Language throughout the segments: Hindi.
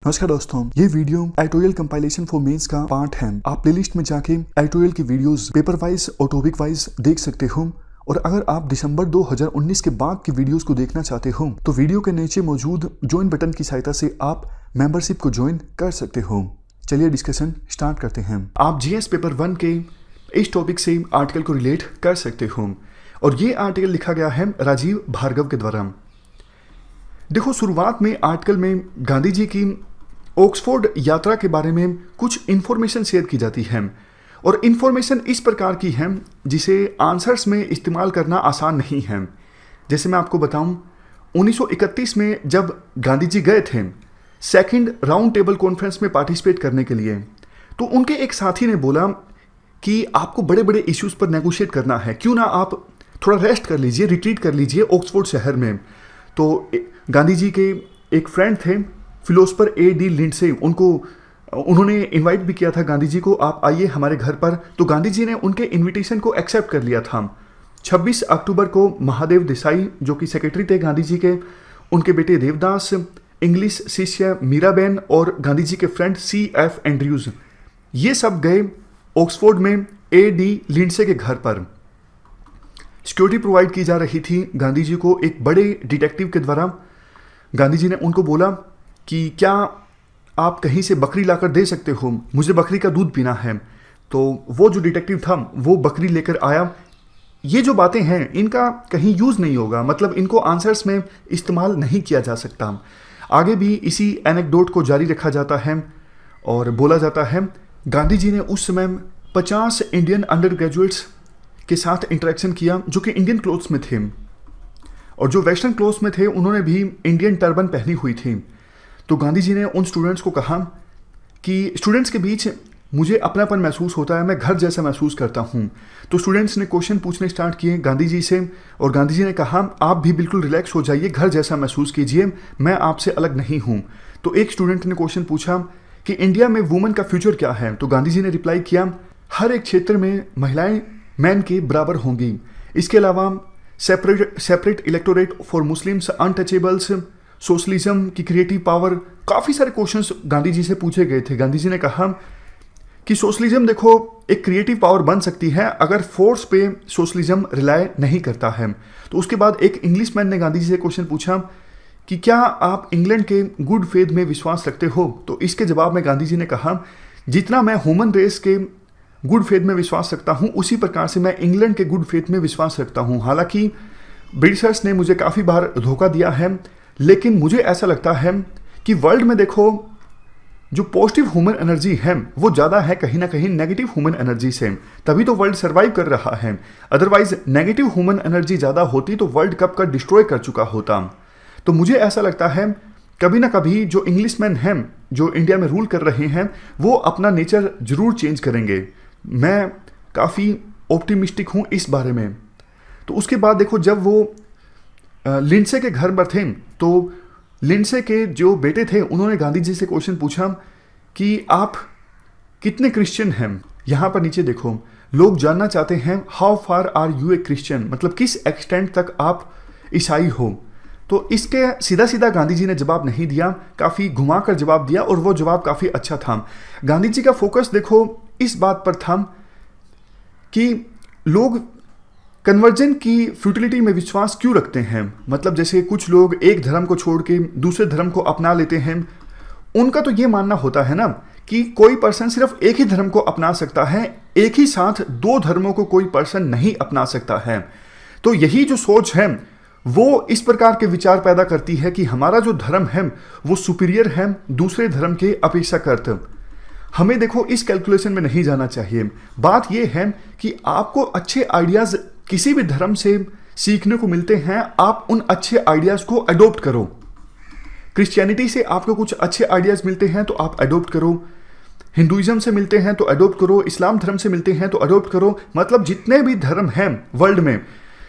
नमस्कार दोस्तों, ये video editorial compilation for mains का पार्ट है। आप प्लेलिस्ट में जाके एडिटोरियल की वीडियोस पेपर वाइज और टॉपिक वाइज देख सकते हो। और अगर आप दिसंबर 2019 के बाद की वीडियोस को देखना चाहते हो तो वीडियो के नीचे मौजूद ज्वाइन बटन की सहायता से आप मेंबरशिप को ज्वाइन कर सकते हो। चलिए डिस्कशन स्टार्ट करते हैं। आप जीएस पेपर 1 के इस टॉपिक से आर्टिकल को रिलेट कर सकते हो और ये आर्टिकल लिखा गया है राजीव भार्गव के द्वारा। देखो, शुरुआत में आर्टिकल में गांधी जी की ऑक्सफोर्ड यात्रा के बारे में कुछ इन्फॉर्मेशन शेयर की जाती है और इन्फॉर्मेशन इस प्रकार की है जिसे आंसर्स में इस्तेमाल करना आसान नहीं है। जैसे मैं आपको बताऊं, 1931 में जब गांधी जी गए थे सेकंड राउंड टेबल कॉन्फ्रेंस में पार्टिसिपेट करने के लिए, तो उनके एक साथी ने बोला कि आपको बड़े बड़े इश्यूज पर नेगोशिएट करना है, क्यों ना आप थोड़ा रेस्ट कर लीजिए, रिट्रीट कर लीजिए ऑक्सफोर्ड शहर में। तो गांधी जी के एक फ्रेंड थे फिलोसफर A.D. लिंडसे, उन्होंने इनवाइट भी किया था गांधी जी को, आप आइए हमारे घर पर। तो गांधी जी ने उनके इनविटेशन को एक्सेप्ट कर लिया था। 26 अक्टूबर को महादेव देसाई, जो कि सेक्रेटरी थे गांधी जी के, उनके बेटे देवदास, इंग्लिश शिष्य मीराबेन और गांधी जी के फ्रेंड C.F. एंड्रयूज, ये सब गए ऑक्सफोर्ड में A.D. लिंडसे के घर पर। सिक्योरिटी प्रोवाइड की जा रही थी गांधी जी को एक बड़े डिटेक्टिव के द्वारा। गांधी जी ने उनको बोला कि क्या आप कहीं से बकरी लाकर दे सकते हो, मुझे बकरी का दूध पीना है। तो वो जो डिटेक्टिव था वो बकरी लेकर आया। ये जो बातें हैं इनका कहीं यूज़ नहीं होगा, मतलब इनको आंसर्स में इस्तेमाल नहीं किया जा सकता। आगे भी इसी एनेक्डोट को जारी रखा जाता है और बोला जाता है गांधी जी ने उस समय 50 इंडियन अंडर ग्रेजुएट्स के साथ इंटरेक्शन किया जो कि इंडियन क्लोथ्स में थे, और जो वेस्टर्न क्लोथ्स में थे उन्होंने भी इंडियन टर्बन पहनी हुई थी। तो गांधी जी ने उन स्टूडेंट्स को कहा कि स्टूडेंट्स के बीच मुझे अपनापन महसूस होता है, मैं घर जैसा महसूस करता हूँ। तो स्टूडेंट्स ने क्वेश्चन पूछने स्टार्ट किए गांधी जी से और गांधी जी ने कहा आप भी बिल्कुल रिलैक्स हो जाइए, घर जैसा महसूस कीजिए, मैं आपसे अलग नहीं हूँ। तो एक स्टूडेंट ने क्वेश्चन पूछा कि इंडिया में वुमेन का फ्यूचर क्या है। तो गांधी जी ने रिप्लाई किया हर एक क्षेत्र में महिलाएं मैन के बराबर होंगी। इसके अलावा separate electorate for Muslims, untouchables, socialism की क्रिएटिव पावर, काफ़ी सारे क्वेश्चंस गांधी जी से पूछे गए थे। गांधी जी ने कहा कि सोशलिज्म देखो एक क्रिएटिव पावर बन सकती है अगर फोर्स पे सोशलिज्म रिलाय नहीं करता है। तो उसके बाद एक इंग्लिशमैन ने गांधी जी से क्वेश्चन पूछा कि क्या आप इंग्लैंड के गुड फेथ में विश्वास रखते हो। तो इसके जवाब में गांधी जी ने कहा जितना मैं ह्यूमन रेस के गुड फेथ में विश्वास रखता हूँ उसी प्रकार से मैं इंग्लैंड के गुड फेथ में विश्वास रखता हूँ। हालांकि ब्रिटिशर्स ने मुझे काफ़ी बार धोखा दिया है, लेकिन मुझे ऐसा लगता है कि वर्ल्ड में देखो जो पॉजिटिव ह्यूमन एनर्जी है वो ज़्यादा है कहीं ना कहीं नेगेटिव ह्यूमन एनर्जी से, तभी तो वर्ल्ड सर्वाइव कर रहा है। अदरवाइज नेगेटिव ह्यूमन एनर्जी ज़्यादा होती तो वर्ल्ड कब का डिस्ट्रॉय कर चुका होता। तो मुझे ऐसा लगता है कभी ना कभी जो इंग्लिशमैन हैं जो इंडिया में रूल कर रहे हैं वो अपना नेचर जरूर चेंज करेंगे। मैं काफ़ी ऑप्टिमिस्टिक हूँ इस बारे में। तो उसके बाद देखो जब वो लिंडसे के घर पर थे तो लिंडसे के जो बेटे थे उन्होंने गांधी जी से क्वेश्चन पूछा कि आप कितने क्रिश्चियन हैं। यहाँ पर नीचे देखो, लोग जानना चाहते हैं how far are you a Christian, मतलब किस एक्सटेंट तक आप ईसाई हो। तो इसके सीधा सीधा गांधी जी ने जवाब नहीं दिया, काफ़ी घुमा कर जवाब दिया और वो जवाब काफ़ी अच्छा था। गांधी जी का फोकस देखो इस बात पर था कि लोग कन्वर्जन की फ्यूटिलिटी में विश्वास क्यों रखते हैं। मतलब जैसे कुछ लोग एक धर्म को छोड़ के दूसरे धर्म को अपना लेते हैं, उनका तो ये मानना होता है ना कि कोई पर्सन सिर्फ एक ही धर्म को अपना सकता है, एक ही साथ दो धर्मों को कोई पर्सन नहीं अपना सकता है। तो यही जो सोच है वो इस प्रकार के विचार पैदा करती है कि हमारा जो धर्म है वो सुपीरियर है दूसरे धर्म के अपेक्षाकृत। हमें देखो इस कैलकुलेशन में नहीं जाना चाहिए। बात यह है कि आपको अच्छे आइडियाज किसी भी धर्म से सीखने को मिलते हैं, आप उन अच्छे आइडियाज को अडॉप्ट करो। क्रिश्चियनिटी से आपको कुछ अच्छे आइडियाज मिलते हैं तो आप अडॉप्ट करो, हिंदुइज्म से मिलते हैं तो अडॉप्ट करो, इस्लाम धर्म से मिलते हैं तो अडॉप्ट करो। मतलब जितने भी धर्म हैं वर्ल्ड में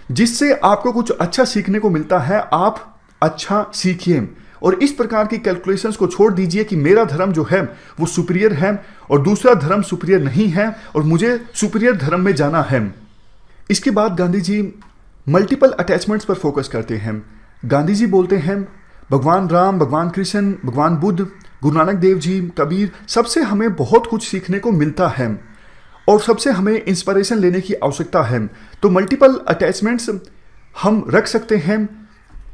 जिससे आपको कुछ अच्छा सीखने को मिलता है आप अच्छा सीखिए और इस प्रकार की कैलकुलेशंस को छोड़ दीजिए कि मेरा धर्म जो है वो सुपीरियर है और दूसरा धर्म सुपीरियर नहीं है और मुझे सुपीरियर धर्म में जाना है। इसके बाद गांधी जी मल्टीपल अटैचमेंट्स पर फोकस करते हैं। गांधी जी बोलते हैं भगवान राम, भगवान कृष्ण, भगवान बुद्ध गुरु नानक देव जी, कबीर, सबसे हमें बहुत कुछ सीखने को मिलता है और सबसे हमें इंस्पिरेशन लेने की आवश्यकता है। तो मल्टीपल अटैचमेंट्स हम रख सकते हैं।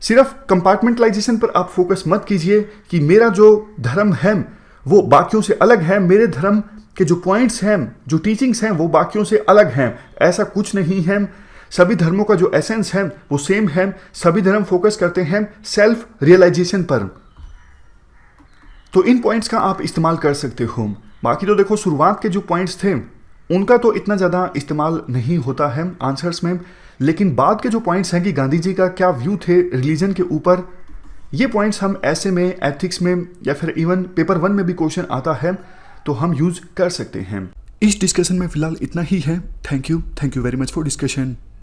सिर्फ कंपार्टमेंटलाइजेशन पर आप फोकस मत कीजिए कि मेरा जो धर्म है वो बाकियों से अलग है, मेरे धर्म के जो पॉइंट्स हैं, जो टीचिंग्स हैं वो बाकियों से अलग हैं। ऐसा कुछ नहीं है। सभी धर्मों का जो एसेंस है वो सेम है। सभी धर्म फोकस करते हैं सेल्फ रियलाइजेशन पर। तो इन पॉइंट्स का आप इस्तेमाल कर सकते हो। बाकी तो देखो, शुरुआत के जो पॉइंट्स थे उनका तो इतना ज़्यादा इस्तेमाल नहीं होता है आंसर्स में, लेकिन बाद के जो पॉइंट्स हैं कि गांधी जी का क्या व्यू थे रिलीजन के ऊपर, ये पॉइंट्स हम ऐसे में, एथिक्स में या फिर इवन पेपर 1 में भी क्वेश्चन आता है तो हम यूज कर सकते हैं। इस डिस्कशन में फिलहाल इतना ही है। Thank you very much for discussion.